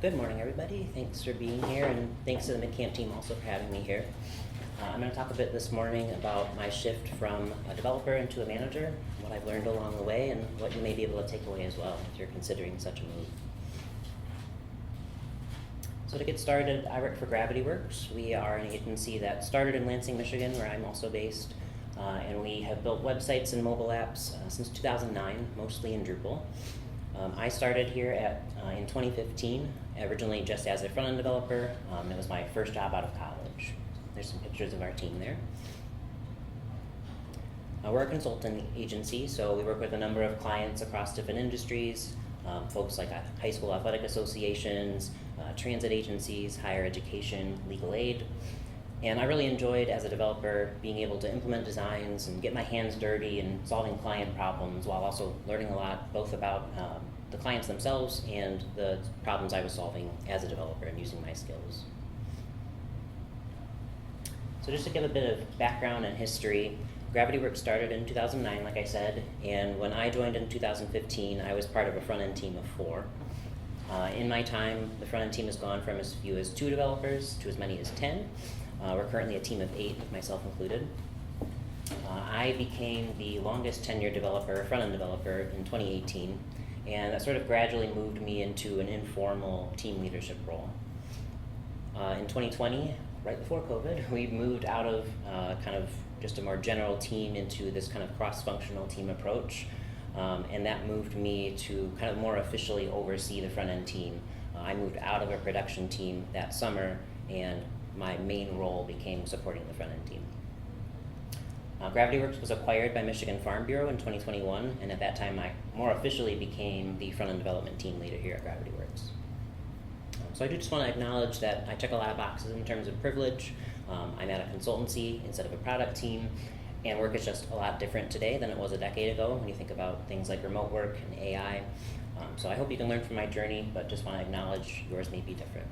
Good morning, everybody. Thanks for being here, and thanks to the MidCamp team also for having me here. I'm going to talk a bit this morning about my shift from a developer into a manager, what I've learned along the way, and what you may be able to take away as well if you're considering such a move. So to get started, I work for Gravity Works. We are an agency that started in Lansing, Michigan, where I'm also based, and we have built websites and mobile apps since 2009, mostly in Drupal. I started here in 2015, originally just as a front-end developer. It was my first job out of college. There's some pictures of our team there. We're a consulting agency, so we work with a number of clients across different industries, folks like high school athletic associations, transit agencies, higher education, legal aid. And I really enjoyed, as a developer, being able to implement designs and get my hands dirty and solving client problems while also learning a lot both about the clients themselves and the problems I was solving as a developer and using my skills. So just to give a bit of background and history, Gravity Works started in 2009, like I said, and when I joined in 2015, I was part of a front-end team of 4. In my time, the front-end team has gone from as few as 2 developers to as many as 10. We're currently a team of 8, with myself included. I became the longest tenured developer, front-end developer, in 2018, and that sort of gradually moved me into an informal team leadership role. In 2020, right before COVID, we moved out of kind of just a more general team into this kind of cross-functional team approach, and that moved me to kind of more officially oversee the front-end team. I moved out of a production team that summer, and my main role became supporting the front-end team. Gravity Works was acquired by Michigan Farm Bureau in 2021, and at that time I more officially became the front-end development team leader here at Gravity Works. So I do just want to acknowledge that I check a lot of boxes in terms of privilege. I'm at a consultancy instead of a product team, and work is just a lot different today than it was a decade ago when you think about things like remote work and AI. So I hope you can learn from my journey, but just want to acknowledge yours may be different.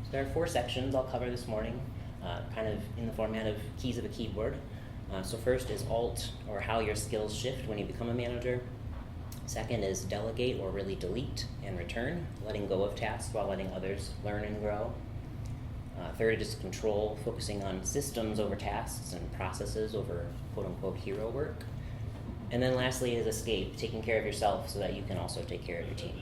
So there are 4 sections I'll cover this morning, kind of in the format of keys of a keyboard. So first is Alt, or how your skills shift when you become a manager. Second is Delegate, or really delete and return, letting go of tasks while letting others learn and grow. Third is Control, focusing on systems over tasks and processes over quote-unquote hero work. And then lastly is Escape, taking care of yourself so that you can also take care of your team.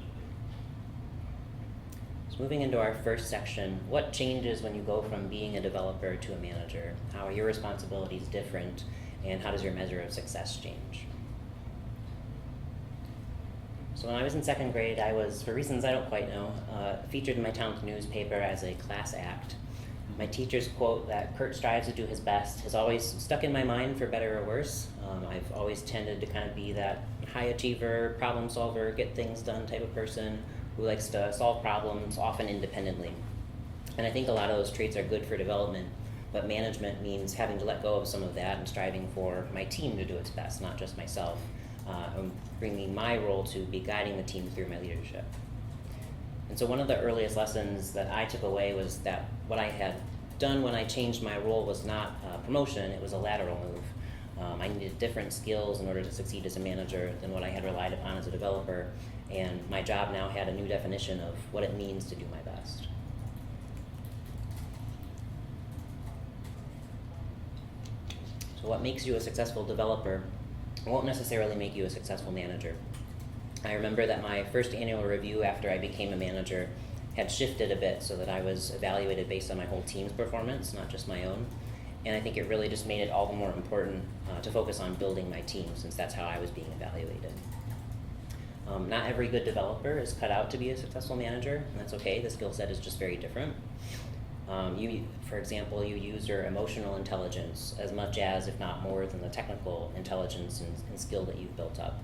So moving into our first section, what changes when you go from being a developer to a manager? How are your responsibilities different, and how does your measure of success change? So when I was in 2nd grade, I was, for reasons I don't quite know, featured in my town's newspaper as a class act. My teacher's quote that Kurt strives to do his best has always stuck in my mind, for better or worse. I've always tended to kind of be that high achiever, problem solver, get things done type of person who likes to solve problems, often independently. And I think a lot of those traits are good for development, but management means having to let go of some of that and striving for my team to do its best, not just myself. Bringing my role to be guiding the team through my leadership. And so one of the earliest lessons that I took away was that what I had done when I changed my role was not a promotion, it was a lateral move. I needed different skills in order to succeed as a manager than what I had relied upon as a developer, and my job now had a new definition of what it means to do my best. So what makes you a successful developer won't necessarily make you a successful manager. I remember that my first annual review after I became a manager had shifted a bit so that I was evaluated based on my whole team's performance, not just my own. And I think it really just made it all the more important to focus on building my team, since that's how I was being evaluated. Not every good developer is cut out to be a successful manager, and that's okay. The skill set is just very different. For example, you use your emotional intelligence as much as, if not more, than the technical intelligence and skill that you've built up.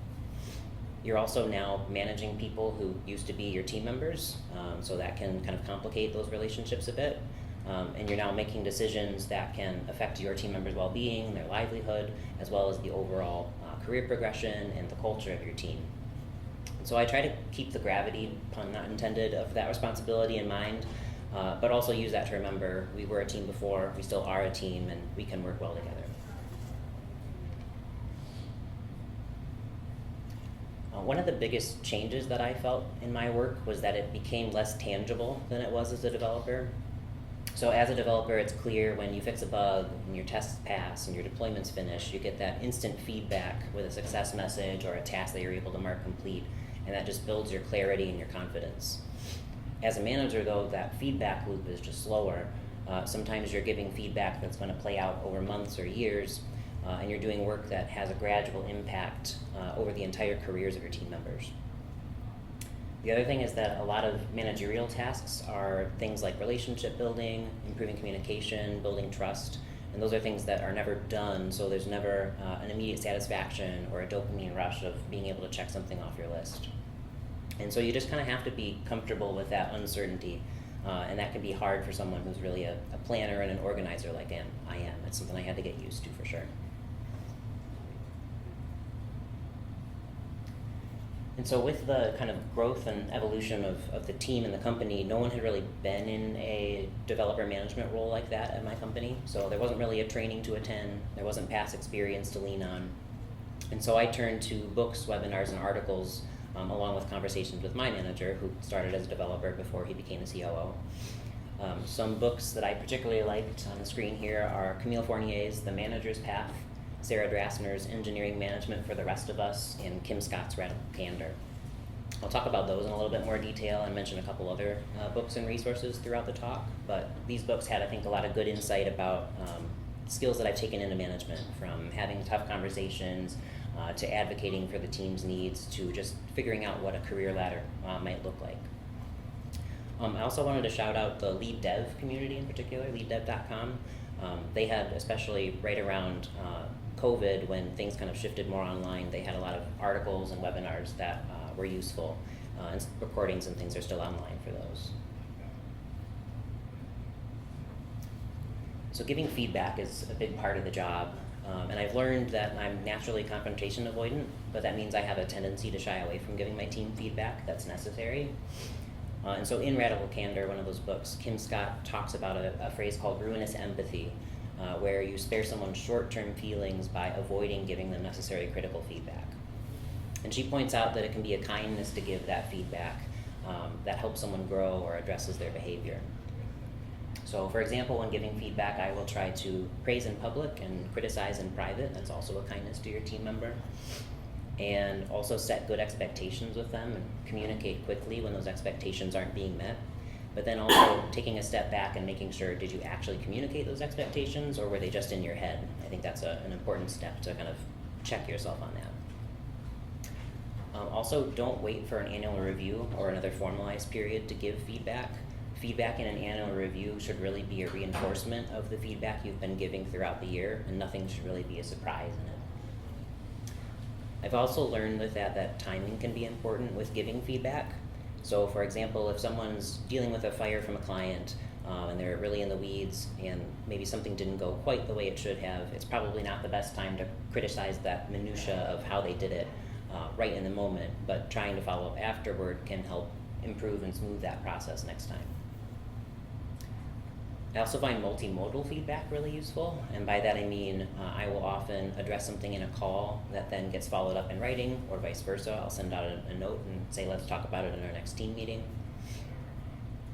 You're also now managing people who used to be your team members, so that can kind of complicate those relationships a bit. And you're now making decisions that can affect your team members' well-being, their livelihood, as well as the overall career progression and the culture of your team. And so I try to keep the gravity, pun not intended, of that responsibility in mind, but also use that to remember we were a team before, we still are a team, and we can work well together. One of the biggest changes that I felt in my work was that it became less tangible than it was as a developer. So as a developer, it's clear when you fix a bug and your tests pass and your deployment's finished, you get that instant feedback with a success message or a task that you're able to mark complete, and that just builds your clarity and your confidence. As a manager, though, that feedback loop is just slower. Sometimes you're giving feedback that's going to play out over months or years, and you're doing work that has a gradual impact over the entire careers of your team members. The other thing is that a lot of managerial tasks are things like relationship building, improving communication, building trust, and those are things that are never done, so there's never an immediate satisfaction or a dopamine rush of being able to check something off your list. And so you just kind of have to be comfortable with that uncertainty, and that can be hard for someone who's really a planner and an organizer like I am. It's something I had to get used to for sure. And so with the kind of growth and evolution of the team and the company, no one had really been in a developer management role like that at my company. So there wasn't really a training to attend, there wasn't past experience to lean on. And so I turned to books, webinars, and articles, along with conversations with my manager, who started as a developer before he became a COO. Some books that I particularly liked on the screen here are Camille Fournier's The Manager's Path, Sarah Drasner's Engineering Management for the Rest of Us, and Kim Scott's Radical Candor. I'll talk about those in a little bit more detail and mention a couple other books and resources throughout the talk, but these books had, I think, a lot of good insight about skills that I've taken into management, from having tough conversations to advocating for the team's needs to just figuring out what a career ladder might look like. I also wanted to shout out the lead dev community in particular, leaddev.com. They had, especially right around COVID, when things kind of shifted more online, they had a lot of articles and webinars that were useful, and recordings and things are still online for those. So giving feedback is a big part of the job, and I've learned that I'm naturally confrontation avoidant, but that means I have a tendency to shy away from giving my team feedback that's necessary. And so in Radical Candor, one of those books, Kim Scott talks about a phrase called ruinous empathy, where you spare someone short-term feelings by avoiding giving them necessary critical feedback. And she points out that it can be a kindness to give that feedback that helps someone grow or addresses their behavior. So for example, when giving feedback, I will try to praise in public and criticize in private. That's also a kindness to your team member. And also set good expectations with them and communicate quickly when those expectations aren't being met. But then also taking a step back and making sure, did you actually communicate those expectations, or were they just in your head? I think that's an important step to kind of check yourself on that. Also, don't wait for an annual review or another formalized period to give feedback. Feedback in an annual review should really be a reinforcement of the feedback you've been giving throughout the year, and nothing should really be a surprise in it. I've also learned with that timing can be important with giving feedback. So for example, if someone's dealing with a fire from a client and they're really in the weeds and maybe something didn't go quite the way it should have, it's probably not the best time to criticize that minutia of how they did it right in the moment, but trying to follow up afterward can help improve and smooth that process next time. I also find multimodal feedback really useful, and by that I mean I will often address something in a call that then gets followed up in writing, or vice versa. I'll send out a note and say, let's talk about it in our next team meeting.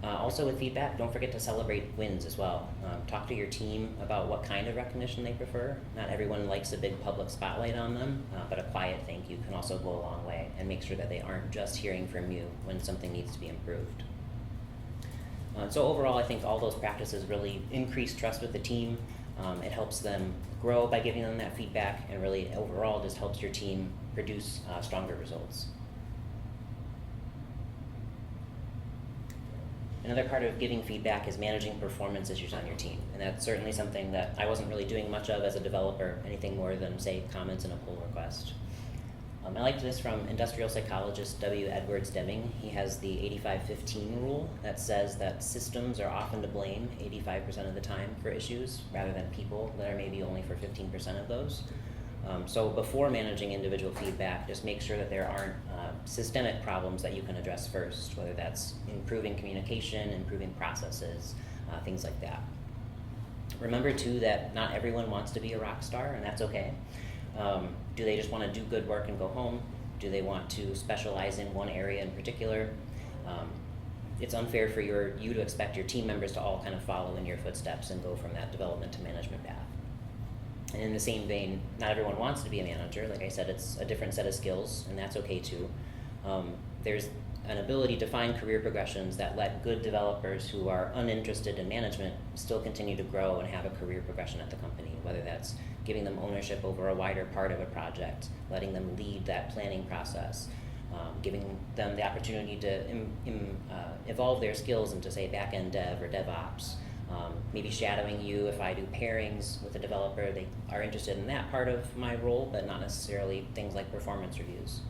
Also with feedback, don't forget to celebrate wins as well. Talk to your team about what kind of recognition they prefer. Not everyone likes a big public spotlight on them, but a quiet thank you can also go a long way, and make sure that they aren't just hearing from you when something needs to be improved. So overall, I think all those practices really increase trust with the team. It helps them grow by giving them that feedback, and really overall just helps your team produce stronger results. Another part of giving feedback is managing performance issues on your team, and that's certainly something that I wasn't really doing much of as a developer, anything more than, say, comments in a pull request. I liked this from industrial psychologist W. Edwards Deming. He has the 85-15 rule that says that systems are often to blame 85% of the time for issues, rather than people that are maybe only for 15% of those. So before managing individual feedback, just make sure that there aren't systemic problems that you can address first, whether that's improving communication, improving processes, things like that. Remember too that not everyone wants to be a rock star, and that's okay. Do they just want to do good work and go home? Do they want to specialize in one area in particular? It's unfair for you to expect your team members to all kind of follow in your footsteps and go from that development to management path. And in the same vein, not everyone wants to be a manager. Like I said, it's a different set of skills, and that's okay too. There's an ability to find career progressions that let good developers who are uninterested in management still continue to grow and have a career progression at the company, whether that's giving them ownership over a wider part of a project, letting them lead that planning process, giving them the opportunity to evolve their skills into, say, back-end dev or DevOps, maybe shadowing you if I do pairings with a developer. They are interested in that part of my role, but not necessarily things like performance reviews.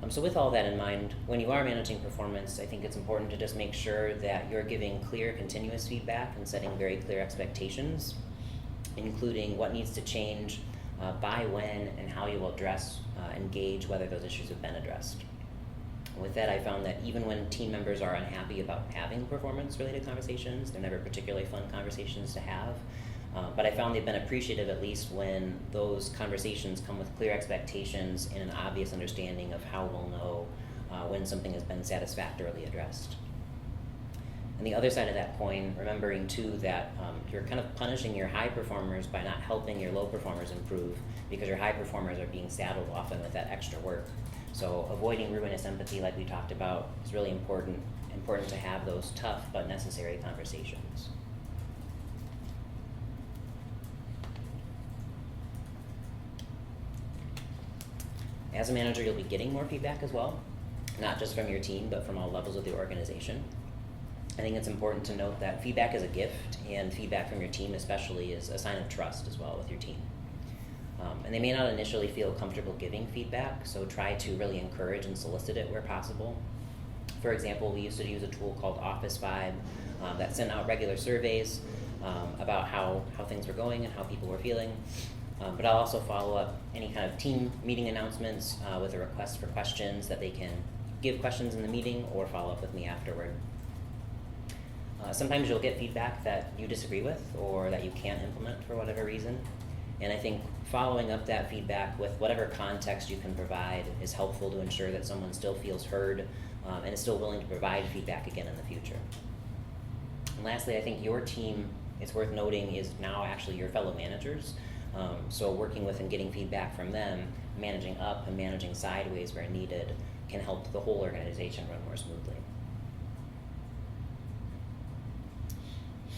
So with all that in mind, when you are managing performance, I think it's important to just make sure that you're giving clear, continuous feedback and setting very clear expectations, including what needs to change, by when, and how you will address and gauge whether those issues have been addressed. With that, I found that even when team members are unhappy about having performance-related conversations, they're never particularly fun conversations to have, but I found they've been appreciative at least when those conversations come with clear expectations and an obvious understanding of how we'll know when something has been satisfactorily addressed. And the other side of that coin, remembering too that you're kind of punishing your high performers by not helping your low performers improve, because your high performers are being saddled often with that extra work. So avoiding ruinous empathy, like we talked about, is really important to have those tough but necessary conversations. As a manager, you'll be getting more feedback as well, not just from your team, but from all levels of the organization. I think it's important to note that feedback is a gift, and feedback from your team especially is a sign of trust as well with your team. And they may not initially feel comfortable giving feedback, so try to really encourage and solicit it where possible. For example, we used to use a tool called Office Vibe that sent out regular surveys about how things were going and how people were feeling. But I'll also follow up any kind of team meeting announcements with a request for questions that they can give questions in the meeting or follow up with me afterward. Sometimes you'll get feedback that you disagree with or that you can't implement for whatever reason. And I think following up that feedback with whatever context you can provide is helpful to ensure that someone still feels heard and is still willing to provide feedback again in the future. And lastly, I think your team, it's worth noting, is now actually your fellow managers. So working with and getting feedback from them, managing up and managing sideways where needed, can help the whole organization run more smoothly.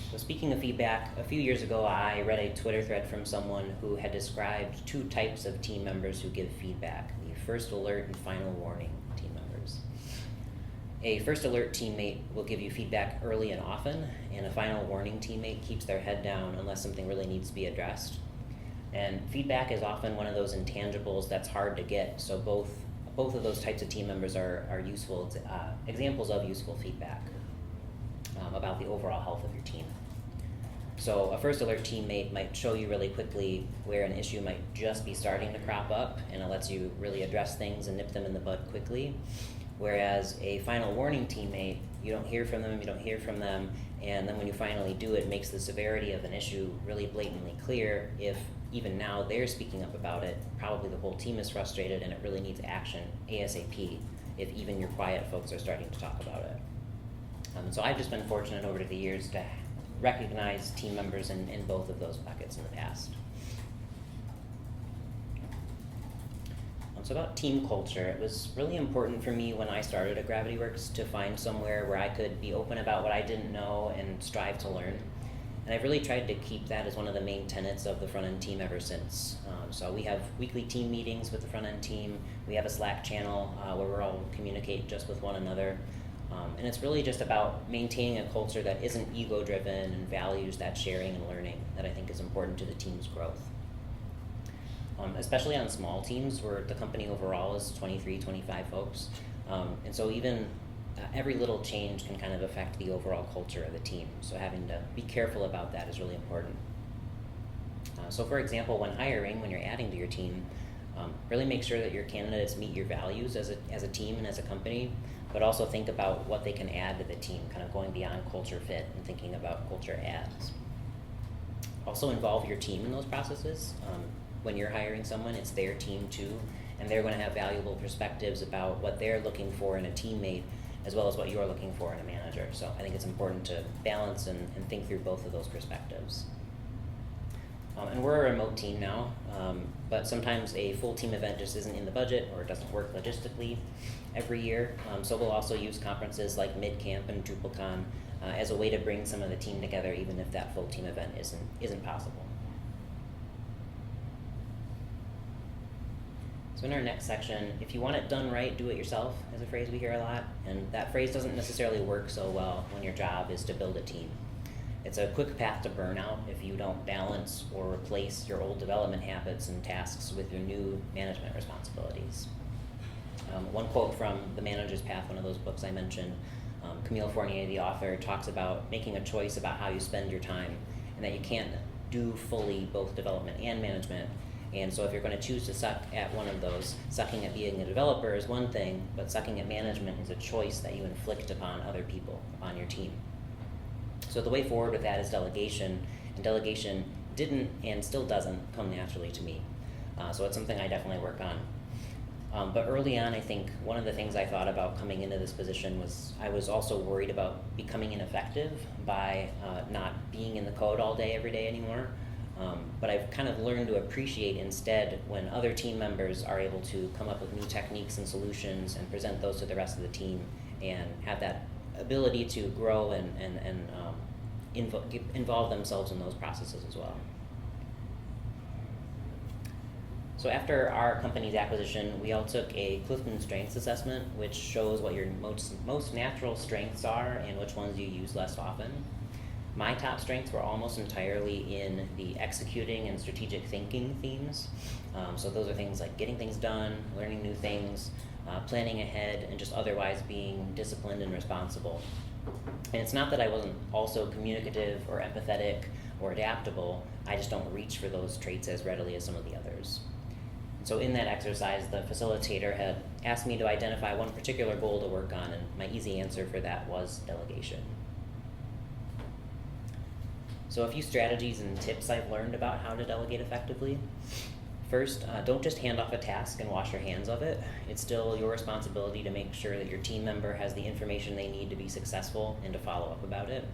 So speaking of feedback, a few years ago I read a Twitter thread from someone who had described two types of team members who give feedback: the first alert and final warning team members. A first alert teammate will give you feedback early and often, and a final warning teammate keeps their head down unless something really needs to be addressed. And feedback is often one of those intangibles that's hard to get, so both of those types of team members are useful examples of useful feedback about the overall health of your team. So a first alert teammate might show you really quickly where an issue might just be starting to crop up, and it lets you really address things and nip them in the bud quickly. Whereas a final warning teammate, you don't hear from them, and then when you finally do, it makes the severity of an issue really blatantly clear. If even now they're speaking up about it, probably the whole team is frustrated and it really needs action ASAP if even your quiet folks are starting to talk about it. So I've just been fortunate over the years to recognize team members in both of those buckets in the past. So about team culture, it was really important for me when I started at GravityWorks to find somewhere where I could be open about what I didn't know and strive to learn. And I've really tried to keep that as one of the main tenets of the front-end team ever since. So we have weekly team meetings with the front-end team. We have a Slack channel where we're all communicate just with one another. And it's really just about maintaining a culture that isn't ego-driven and values that sharing and learning that I think is important to the team's growth. Especially on small teams where the company overall is 23, 25 folks. And so even every little change can kind of affect the overall culture of the team. So having to be careful about that is really important. So for example, when hiring, when you're adding to your team, really make sure that your candidates meet your values as a team and as a company, but also think about what they can add to the team, kind of going beyond culture fit and thinking about culture adds. Also involve your team in those processes. When you're hiring someone, it's their team too, and they're going to have valuable perspectives about what they're looking for in a teammate, as well as what you're looking for in a manager. So I think it's important to balance and think through both of those perspectives. And we're a remote team now, but sometimes a full team event just isn't in the budget or it doesn't work logistically every year. So we'll also use conferences like MidCamp and DrupalCon as a way to bring some of the team together, even if that full team event isn't possible. So in our next section, if you want it done right, do it yourself is a phrase we hear a lot, and that phrase doesn't necessarily work so well when your job is to build a team. It's a quick path to burnout if you don't balance or replace your old development habits and tasks with your new management responsibilities. One quote from The Manager's Path, one of those books I mentioned, Camille Fournier, the author, talks about making a choice about how you spend your time, and that you can't do fully both development and management. And so if you're going to choose to suck at one of those, sucking at being a developer is one thing, but sucking at management is a choice that you inflict upon other people on your team. So the way forward with that is delegation, and delegation didn't and still doesn't come naturally to me. So it's something I definitely work on. But early on, I think one of the things I thought about coming into this position was I was also worried about becoming ineffective by not being in the code all day, every day anymore. But I've kind of learned to appreciate instead when other team members are able to come up with new techniques and solutions and present those to the rest of the team and have that ability to grow and involve themselves in those processes as well. So after our company's acquisition, we all took a Clifton Strengths Assessment, which shows what your most natural strengths are and which ones you use less often. My top strengths were almost entirely in the executing and strategic thinking themes. So those are things like getting things done, learning new things, planning ahead, and just otherwise being disciplined and responsible. And it's not that I wasn't also communicative or empathetic or adaptable, I just don't reach for those traits as readily as some of the others. So in that exercise, the facilitator had asked me to identify one particular goal to work on, and my easy answer for that was delegation. So a few strategies and tips I've learned about how to delegate effectively. First, don't just hand off a task and wash your hands of it. It's still your responsibility to make sure that your team member has the information they need to be successful and to follow up about it.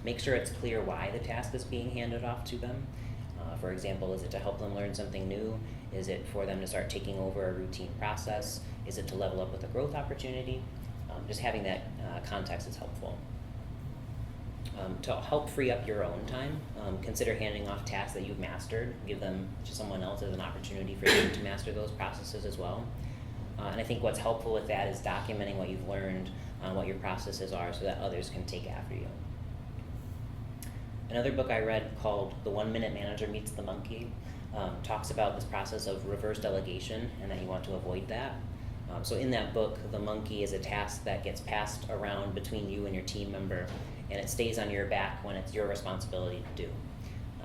Make sure it's clear why the task is being handed off to them. For example, is it to help them learn something new? Is it for them to start taking over a routine process? Is it to level up with a growth opportunity? Just having that context is helpful. To help free up your own time, consider handing off tasks that you've mastered. Give them to someone else as an opportunity for you to master those processes as well. And I think what's helpful with that is documenting what you've learned, what your processes are, so that others can take after you. Another book I read called The 1 Minute Manager Meets the Monkey talks about this process of reverse delegation and that you want to avoid that. So in that book, the monkey is a task that gets passed around between you and your team member, and it stays on your back when it's your responsibility to do.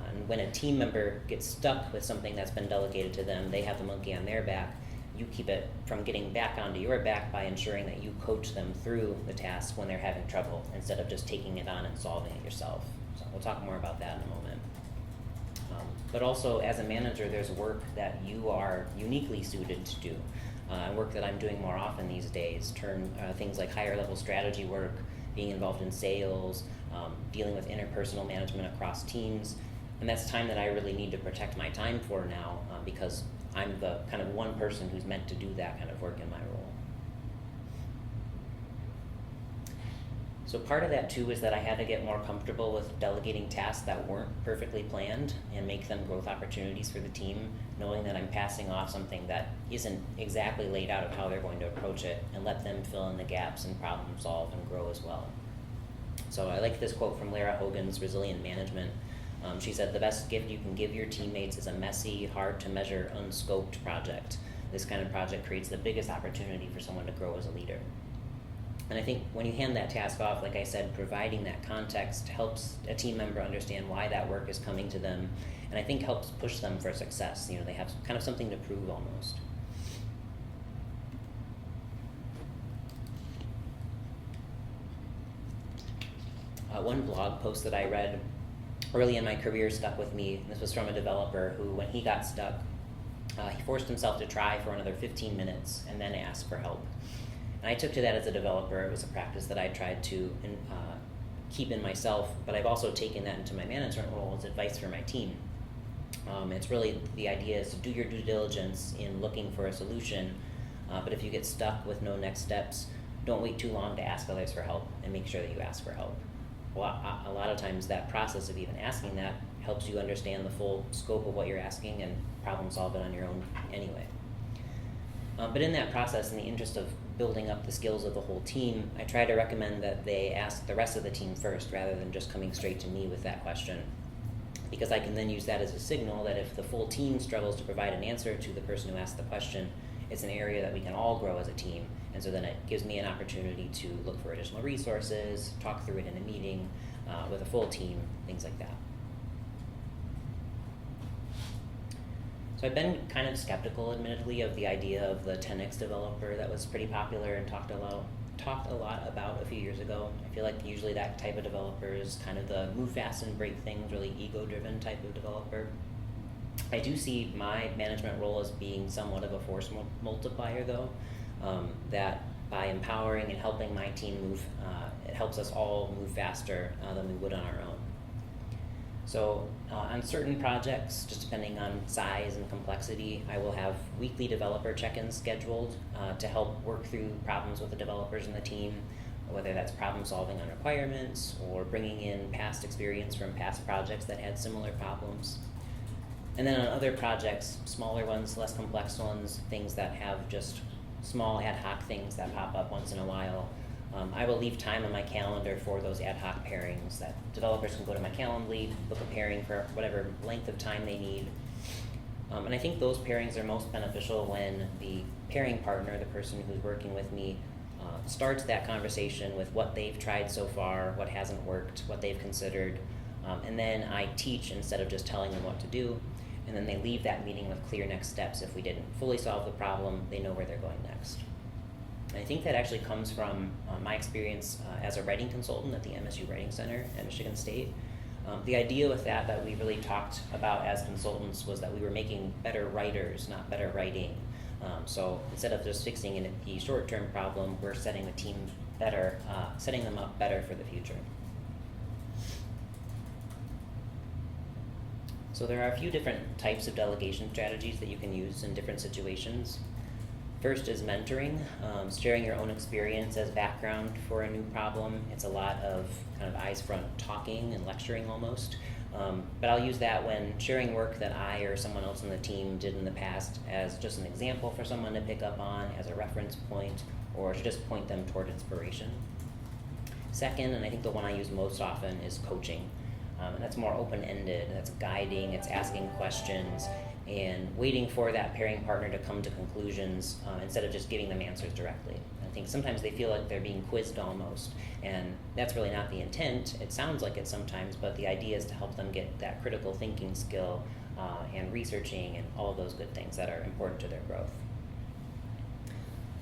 And when a team member gets stuck with something that's been delegated to them, they have the monkey on their back. You keep it from getting back onto your back by ensuring that you coach them through the task when they're having trouble, instead of just taking it on and solving it yourself. So we'll talk more about that in a moment. But also, as a manager, there's work that you are uniquely suited to do, and work that I'm doing more often these days. Things like higher level strategy work, being involved in sales, dealing with interpersonal management across teams, and that's time that I really need to protect my time for now, because I'm the kind of one person who's meant to do that kind of work in my role. So part of that too is that I had to get more comfortable with delegating tasks that weren't perfectly planned and make them growth opportunities for the team, knowing that I'm passing off something that isn't exactly laid out of how they're going to approach it, and let them fill in the gaps and problem solve and grow as well. So I like this quote from Lara Hogan's Resilient Management. She said, "The best gift you can give your teammates is a messy, hard to measure, unscoped project. This kind of project creates the biggest opportunity for someone to grow as a leader." And I think when you hand that task off, like I said, providing that context helps a team member understand why that work is coming to them, and I think helps push them for success. You know, they have kind of something to prove almost. One blog post that I read early in my career stuck with me. This was from a developer who, when he got stuck, He forced himself to try for another 15 minutes and then ask for help. And I took to that as a developer. It was a practice that I tried to keep in myself, but I've also taken that into my management role as advice for my team. It's really, the idea is to do your due diligence in looking for a solution, but if you get stuck with no next steps, don't wait too long to ask others for help, and make sure that you ask for help. A lot of times that process of even asking that helps you understand the full scope of what you're asking and problem solve it on your own anyway. But in that process, in the interest of building up the skills of the whole team, I try to recommend that they ask the rest of the team first rather than just coming straight to me with that question, because I can then use that as a signal that if the full team struggles to provide an answer to the person who asked the question, it's an area that we can all grow as a team, and so then it gives me an opportunity to look for additional resources, talk through it in a meeting with a full team, things like that. So I've been kind of skeptical, admittedly, of the idea of the 10x developer that was pretty popular and talked a lot about a few years ago. I feel like usually that type of developer is kind of the move fast and break things, really ego-driven type of developer. I do see my management role as being somewhat of a force multiplier, though, that by empowering and helping my team move, it helps us all move faster than we would on our own. So on certain projects, just depending on size and complexity, I will have weekly developer check-ins scheduled to help work through problems with the developers and the team, whether that's problem solving on requirements or bringing in past experience from past projects that had similar problems. And then on other projects, smaller ones, less complex ones, things that have just small ad hoc things that pop up once in a while, I will leave time on my calendar for those ad hoc pairings that developers can go to my Calendly, book a pairing for whatever length of time they need. And I think those pairings are most beneficial when the pairing partner, the person who's working with me, starts that conversation with what they've tried so far, what hasn't worked, what they've considered, and then I teach instead of just telling them what to do, and then they leave that meeting with clear next steps. If we didn't fully solve the problem, they know where they're going next. And I think that actually comes from my experience as a writing consultant at the MSU Writing Center at Michigan State. The idea with that we really talked about as consultants was that we were making better writers, not better writing. So instead of just fixing the short-term problem, we're setting the team better, setting them up better for the future. So there are a few different types of delegation strategies that you can use in different situations. First is mentoring, sharing your own experience as background for a new problem. It's a lot of kind of eyes front talking and lecturing almost. But I'll use that when sharing work that I or someone else on the team did in the past as just an example for someone to pick up on, as a reference point, or to just point them toward inspiration. Second, and I think the one I use most often, is coaching. And that's more open-ended, that's guiding, it's asking questions, and waiting for that pairing partner to come to conclusions instead of just giving them answers directly. I think sometimes they feel like they're being quizzed almost, and that's really not the intent. It sounds like it sometimes, but the idea is to help them get that critical thinking skill and researching and all of those good things that are important to their growth.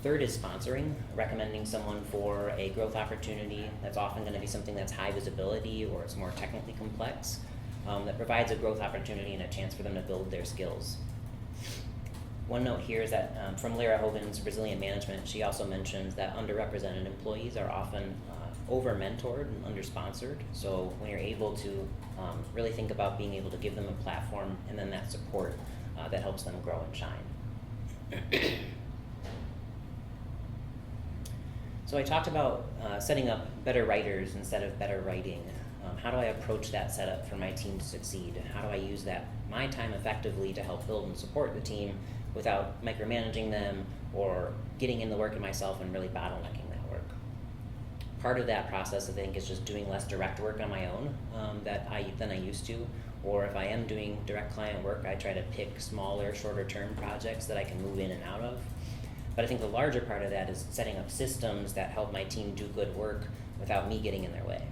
Third is sponsoring, recommending someone for a growth opportunity. That's often going to be something that's high visibility or it's more technically complex, that provides a growth opportunity and a chance for them to build their skills. One note here is that from Lara Hogan's Resilient Management, she also mentions that underrepresented employees are often over-mentored and under-sponsored. So when you're able to really think about being able to give them a platform and then that support that helps them grow and shine. So I talked about setting up better writers instead of better writing. How do I approach that setup for my team to succeed? How do I use my time effectively to help build and support the team without micromanaging them or getting in the work of myself and really bottlenecking that work? Part of that process, I think, is just doing less direct work on my own than I used to. Or if I am doing direct client work, I try to pick smaller, shorter term projects that I can move in and out of. But I think the larger part of that is setting up systems that help my team do good work without me getting in their way.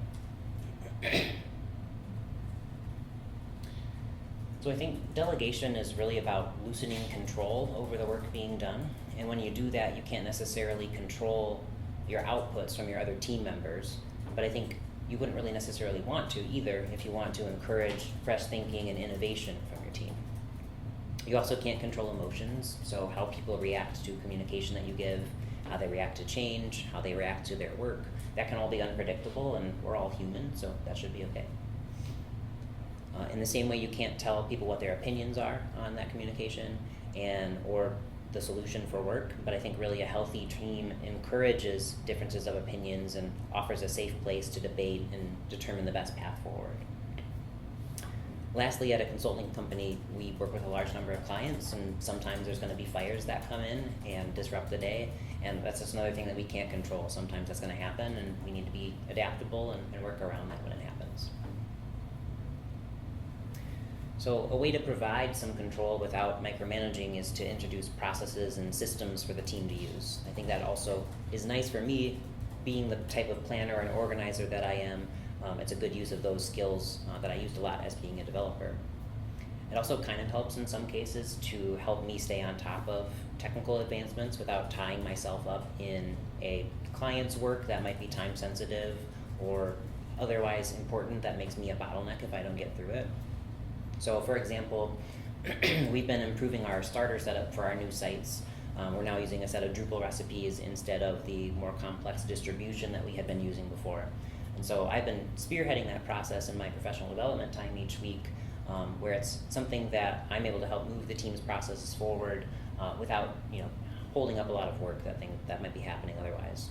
So I think delegation is really about loosening control over the work being done. And when you do that, you can't necessarily control your outputs from your other team members. But I think you wouldn't really necessarily want to either if you want to encourage fresh thinking and innovation from your team. You also can't control emotions, so how people react to communication that you give, how they react to change, how they react to their work, that can all be unpredictable, and we're all human, so that should be okay. In the same way, you can't tell people what their opinions are on that communication or the solution for work, but I think really a healthy team encourages differences of opinions and offers a safe place to debate and determine the best path forward. Lastly, at a consulting company, we work with a large number of clients, and sometimes there's going to be fires that come in and disrupt the day, and that's just another thing that we can't control. Sometimes that's going to happen, and we need to be adaptable and work around that when it happens. So a way to provide some control without micromanaging is to introduce processes and systems for the team to use. I think that also is nice for me, being the type of planner and organizer that I am. It's a good use of those skills that I used a lot as being a developer. It also kind of helps in some cases to help me stay on top of technical advancements without tying myself up in a client's work that might be time sensitive or otherwise important that makes me a bottleneck if I don't get through it. So for example, we've been improving our starter setup for our new sites. We're now using a set of Drupal recipes instead of the more complex distribution that we had been using before. And so I've been spearheading that process in my professional development time each week, where it's something that I'm able to help move the team's processes forward without holding up a lot of work that might be happening otherwise.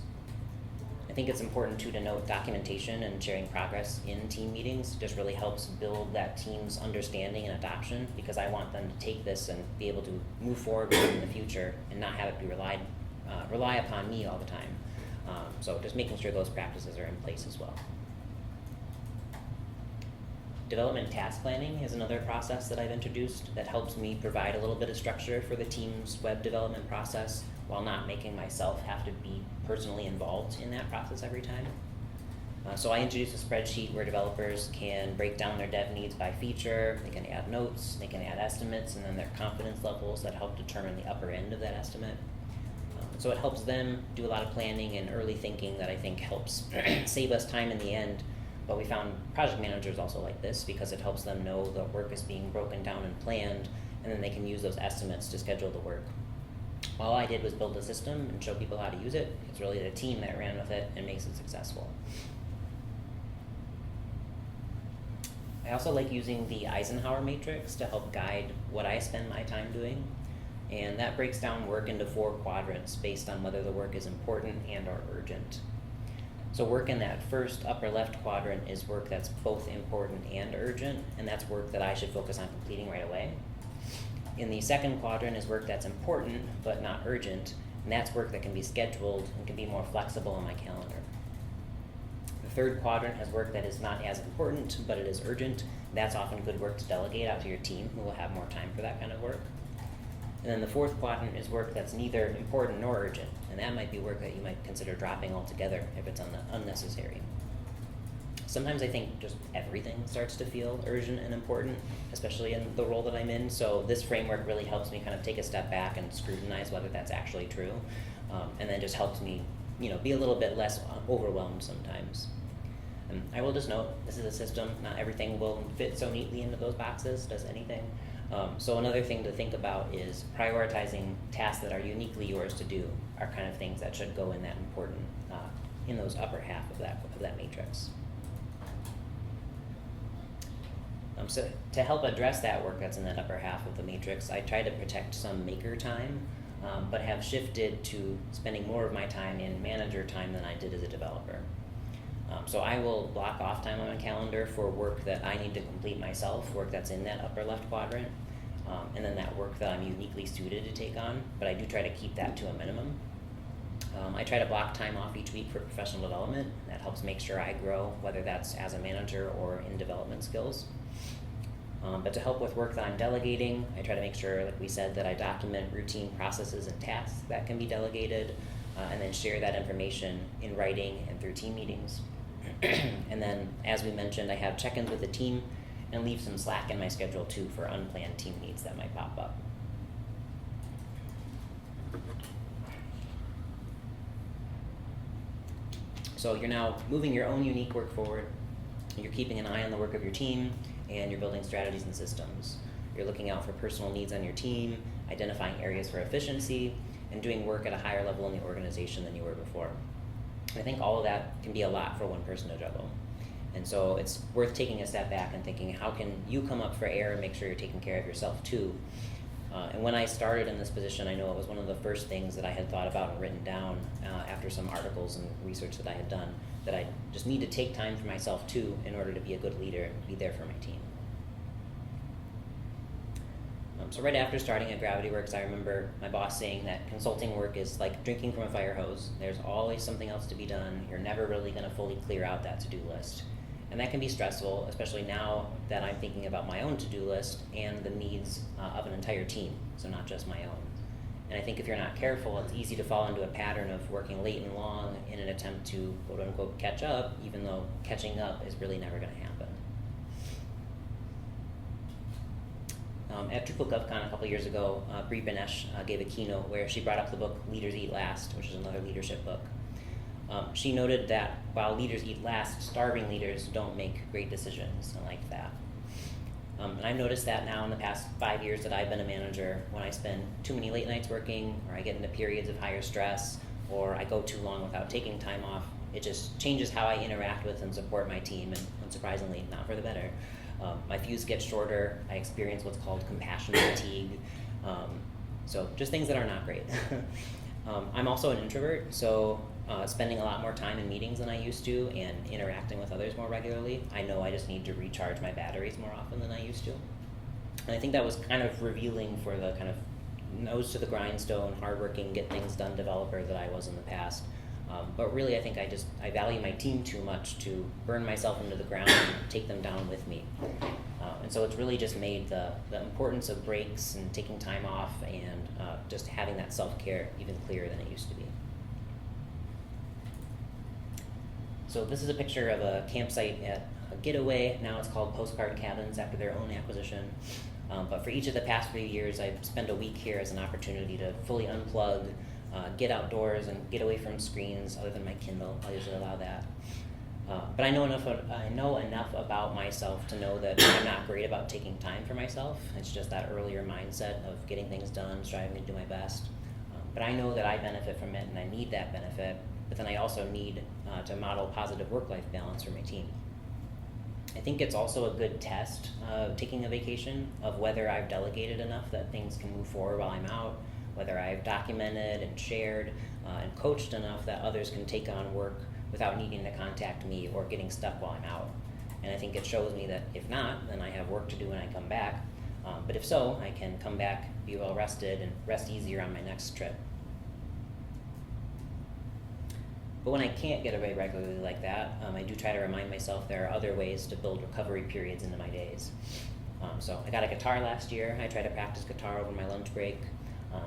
I think it's important too to note documentation and sharing progress in team meetings just really helps build that team's understanding and adoption, because I want them to take this and be able to move forward with it in the future and not have it be rely upon me all the time. So just making sure those practices are in place as well. Development task planning is another process that I've introduced that helps me provide a little bit of structure for the team's web development process while not making myself have to be personally involved in that process every time. So I introduced a spreadsheet where developers can break down their dev needs by feature, they can add notes, they can add estimates, and then their confidence levels that help determine the upper end of that estimate. So it helps them do a lot of planning and early thinking that I think helps save us time in the end. But we found project managers also like this because it helps them know the work is being broken down and planned, and then they can use those estimates to schedule the work. All I did was build a system and show people how to use it. It's really the team that ran with it and makes it successful. I also like using the Eisenhower matrix to help guide what I spend my time doing. And that breaks down work into 4 quadrants based on whether the work is important and or urgent. So work in that first upper left quadrant is work that's both important and urgent, and that's work that I should focus on completing right away. In the second quadrant is work that's important but not urgent, and that's work that can be scheduled and can be more flexible on my calendar. The third quadrant has work that is not as important but it is urgent. That's often good work to delegate out to your team, who will have more time for that kind of work. And then the fourth quadrant is work that's neither important nor urgent, and that might be work that you might consider dropping altogether if it's unnecessary. Sometimes I think just everything starts to feel urgent and important, especially in the role that I'm in, so this framework really helps me kind of take a step back and scrutinize whether that's actually true, and then just helps me be a little bit less overwhelmed sometimes. And I will just note, this is a system, not everything will fit so neatly into those boxes, does anything. So another thing to think about is prioritizing tasks that are uniquely yours to do are kind of things that should go in that important, in those upper half of that matrix. So to help address that work that's in that upper half of the matrix, I try to protect some maker time, but have shifted to spending more of my time in manager time than I did as a developer. So I will block off time on my calendar for work that I need to complete myself, work that's in that upper left quadrant, and then that work that I'm uniquely suited to take on, but I do try to keep that to a minimum. I try to block time off each week for professional development. That helps make sure I grow, whether that's as a manager or in development skills. But to help with work that I'm delegating, I try to make sure, like we said, that I document routine processes and tasks that can be delegated, and then share that information in writing and through team meetings. And then, as we mentioned, I have check-ins with the team and leave some slack in my schedule too for unplanned team needs that might pop up. So you're now moving your own unique work forward. You're keeping an eye on the work of your team, and you're building strategies and systems. You're looking out for personal needs on your team, identifying areas for efficiency, and doing work at a higher level in the organization than you were before. I think all of that can be a lot for one person to juggle. And so it's worth taking a step back and thinking, how can you come up for air and make sure you're taking care of yourself too? And when I started in this position, I know it was one of the first things that I had thought about and written down after some articles and research that I had done, that I just need to take time for myself too in order to be a good leader and be there for my team. So right after starting at Gravity Works, I remember my boss saying that consulting work is like drinking from a fire hose. There's always something else to be done. You're never really going to fully clear out that to-do list. And that can be stressful, especially now that I'm thinking about my own to-do list and the needs of an entire team, so not just my own. And I think if you're not careful, it's easy to fall into a pattern of working late and long in an attempt to quote-unquote catch up, even though catching up is really never going to happen. At Drupal GovCon a couple years ago, Brie Benesh gave a keynote where she brought up the book Leaders Eat Last, which is another leadership book. She noted that while leaders eat last, starving leaders don't make great decisions. I like that. And I've noticed that now in the past 5 years that I've been a manager, when I spend too many late nights working, or I get into periods of higher stress, or I go too long without taking time off, it just changes how I interact with and support my team, and unsurprisingly, not for the better. My fuse gets shorter, I experience what's called compassion fatigue, so just things that are not great. I'm also an introvert, so spending a lot more time in meetings than I used to and interacting with others more regularly, I know I just need to recharge my batteries more often than I used to. And I think that was kind of revealing for the kind of nose to the grindstone, hardworking, get things done developer that I was in the past. But really, I think I value my team too much to burn myself into the ground and take them down with me. And so it's really just made the importance of breaks and taking time off and just having that self-care even clearer than it used to be. So this is a picture of a campsite at a Getaway. Now it's called Postcard Cabins after their own acquisition. But for each of the past few years, I've spent a week here as an opportunity to fully unplug, get outdoors and get away from screens other than my Kindle. I'll usually allow that. But I know enough about myself to know that I'm not great about taking time for myself. It's just that earlier mindset of getting things done, striving to do my best. But I know that I benefit from it and I need that benefit, but then I also need to model positive work-life balance for my team. I think it's also a good test taking a vacation of whether I've delegated enough that things can move forward while I'm out, whether I've documented and shared and coached enough that others can take on work without needing to contact me or getting stuck while I'm out. And I think it shows me that if not, then I have work to do when I come back. But if so, I can come back, be well rested, and rest easier on my next trip. But when I can't get away regularly like that, I do try to remind myself there are other ways to build recovery periods into my days. So I got a guitar last year. I try to practice guitar over my lunch break.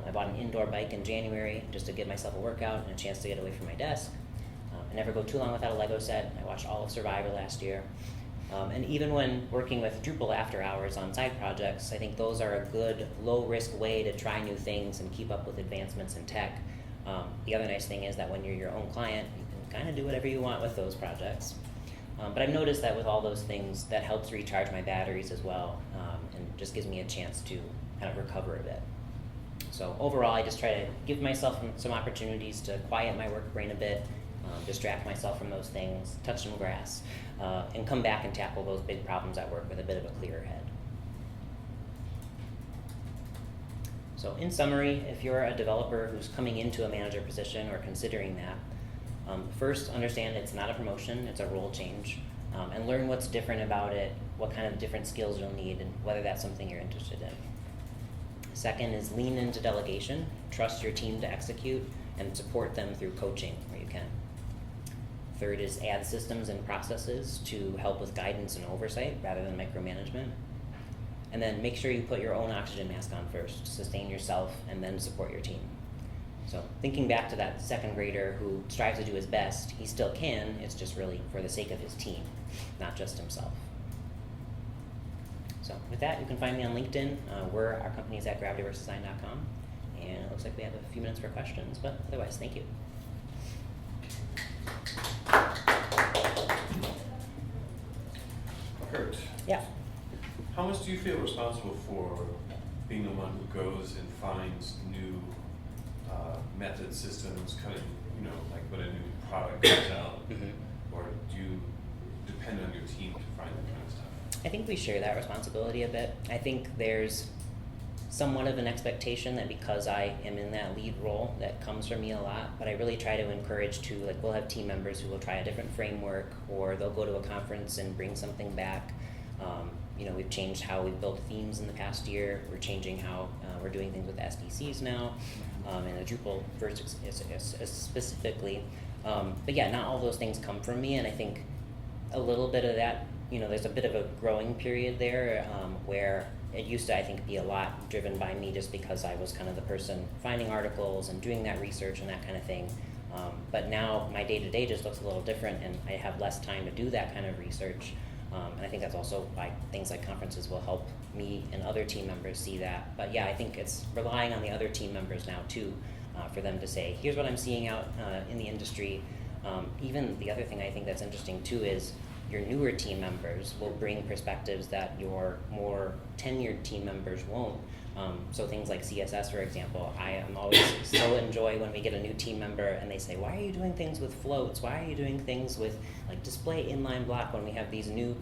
I bought an indoor bike in January just to give myself a workout and a chance to get away from my desk. I never go too long without a Lego set. I watched all of Survivor last year. And even when working with Drupal after hours on side projects, I think those are a good low-risk way to try new things and keep up with advancements in tech. The other nice thing is that when you're your own client, you can kind of do whatever you want with those projects. But I've noticed that with all those things, that helps recharge my batteries as well, and just gives me a chance to kind of recover a bit. So overall, I just try to give myself some opportunities to quiet my work brain a bit, distract myself from those things, touch some grass, and come back and tackle those big problems at work with a bit of a clearer head. So in summary, if you're a developer who's coming into a manager position or considering that, first understand it's not a promotion, it's a role change, and learn what's different about it, what kind of different skills you'll need, and whether that's something you're interested in. Second is lean into delegation, trust your team to execute, and support them through coaching where you can. Third is add systems and processes to help with guidance and oversight rather than micromanagement. And then make sure you put your own oxygen mask on first, sustain yourself, and then support your team. So thinking back to that second grader who strives to do his best, he still can, it's just really for the sake of his team, not just himself. So with that, you can find me on LinkedIn. Our company is at gravityworksdesign.com, and it looks like we have a few minutes for questions, but otherwise, thank you. Kurt. Yeah. How much do you feel responsible for being the one who goes and finds new methods, systems, kind of, you know, like when a new product comes out, or do you depend on your team to find that kind of stuff? I think we share that responsibility a bit. I think there's somewhat of an expectation that because I am in that lead role, that comes from me a lot, but I really try to encourage to, like, we'll have team members who will try a different framework, or they'll go to a conference and bring something back. You know, we've changed how we've built themes in the past year. We're changing how we're doing things with SDCs now, and the Drupal verse specifically. But yeah, not all those things come from me, and I think a little bit of that, you know, there's a bit of a growing period there where it used to, I think, be a lot driven by me just because I was kind of the person finding articles and doing that research and that kind of thing. But now my day-to-day just looks a little different, and I have less time to do that kind of research. And I think that's also why things like conferences will help me and other team members see that. But yeah, I think it's relying on the other team members now too, for them to say, here's what I'm seeing out in the industry. Even the other thing I think that's interesting too is your newer team members will bring perspectives that your more tenured team members won't. So things like CSS, for example, I am always so enjoy when we get a new team member and they say, why are you doing things with floats? Why are you doing things with like display inline block when we have these new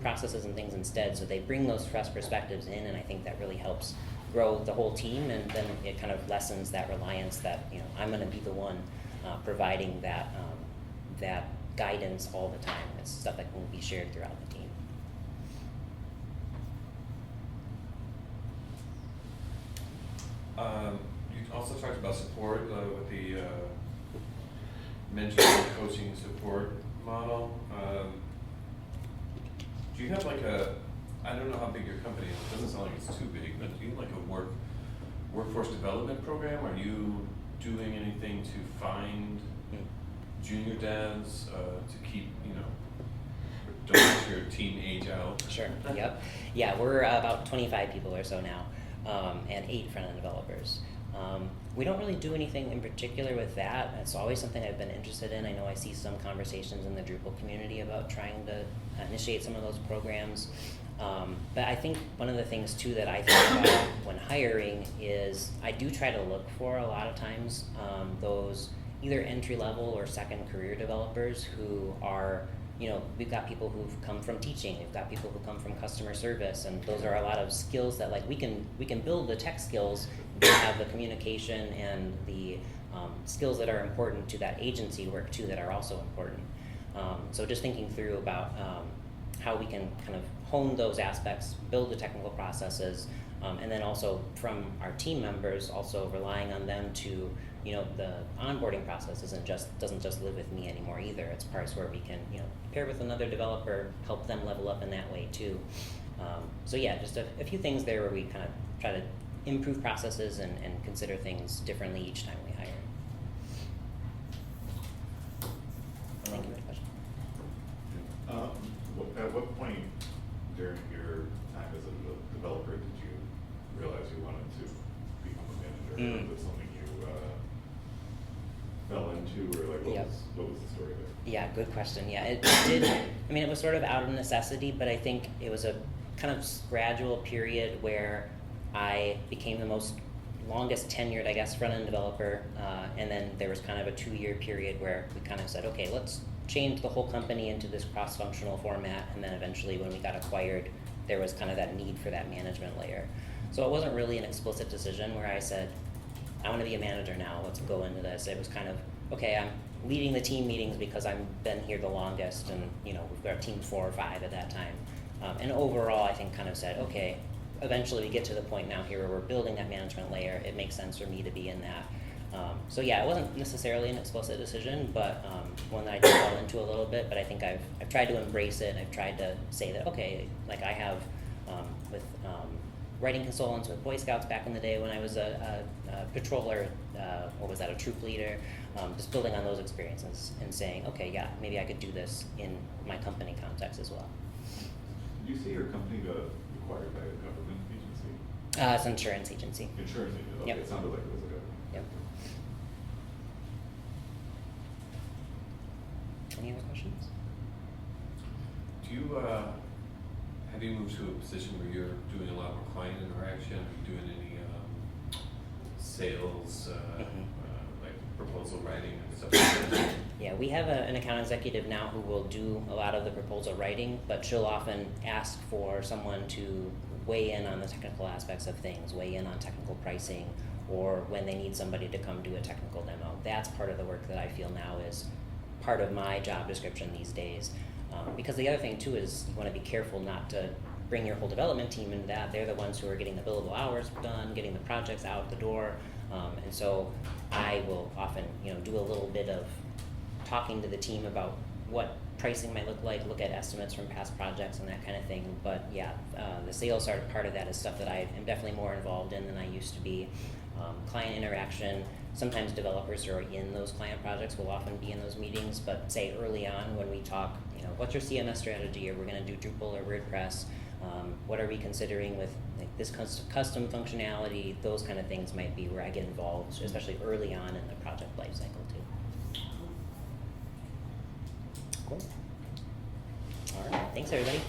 processes and things instead? So they bring those fresh perspectives in, and I think that really helps grow the whole team, and then it kind of lessens that reliance that, you know, I'm going to be the one providing that that guidance all the time. It's stuff that can be shared throughout the team. You also talked about support with the mentoring, coaching, support model. Do you have like I don't know how big your company is, it doesn't sound like it's too big, but do you have like a workforce development program? Are you doing anything to find junior devs to keep, you know, don't let your team age out? Sure, yep. Yeah, we're about 25 people or so now, and 8 front-end developers. We don't really do anything in particular with that. It's always something I've been interested in. I know I see some conversations in the Drupal community about trying to initiate some of those programs. But I think one of the things too that I think about when hiring is I do try to look for a lot of times those either entry-level or second career developers who are, you know, we've got people who've come from teaching, we've got people who come from customer service, and those are a lot of skills that, like, we can build the tech skills, we have the communication and the skills that are important to that agency work too that are also important. So just thinking through about how we can kind of hone those aspects, build the technical processes, and then also from our team members, also relying on them to, you know, the onboarding process doesn't just live with me anymore either. It's parts where we can, you know, pair with another developer, help them level up in that way too. So yeah, just a few things there where we kind of try to improve processes and consider things differently each time we hire. Thank you for the question. At what point during your time as a developer did you realize you wanted to become a manager? Or was it something you fell into, or like what was the story there? Yeah, good question. Yeah, it did. I mean, it was sort of out of necessity, but I think it was a kind of gradual period where I became the longest tenured, I guess, front-end developer, and then there was kind of a 2-year period where we kind of said, okay, let's change the whole company into this cross-functional format, and then eventually when we got acquired, there was kind of that need for that management layer. So it wasn't really an explicit decision where I said, I want to be a manager now, let's go into this. It was kind of, okay, I'm leading the team meetings because I've been here the longest, and, you know, we've got a team of 4 or 5 at that time. And overall, I think kind of said, okay, eventually we get to the point now here where we're building that management layer. It makes sense for me to be in that. So yeah, it wasn't necessarily an explicit decision, but one that I did fall into a little bit. But I think I've tried to embrace it. I've tried to say that, okay, like I have with writing consultants with Boy Scouts back in the day when I was a patroller, a troop leader, just building on those experiences and saying, okay, yeah, maybe I could do this in my company context as well. Did you say your company got acquired by a government agency? It's an insurance agency. Insurance agency, okay. Yep. It sounded like it was a government. Yep. Any other questions? Do you have have you moved to a position where you're doing a lot more client interaction? Are you doing any sales, like proposal writing and stuff like that? Yeah, we have an account executive now who will do a lot of the proposal writing, but she'll often ask for someone to weigh in on the technical aspects of things, weigh in on technical pricing, or when they need somebody to come do a technical demo. That's part of the work that I feel now is part of my job description these days. Because the other thing too is you want to be careful not to bring your whole development team into that. They're the ones who are getting the billable hours done, getting the projects out the door, and so I will often, do a little bit of talking to the team about what pricing might look like, look at estimates from past projects and that kind of thing. But yeah, the sales part of that is stuff that I am definitely more involved in than I used to be. Client interaction, sometimes developers who are in those client projects will often be in those meetings, but say early on when we talk, what's your CMS strategy, or we're going to do Drupal or WordPress, what are we considering with like this custom functionality, those kind of things might be where I get involved, especially early on in the project lifecycle too. Cool. All right, thanks everybody.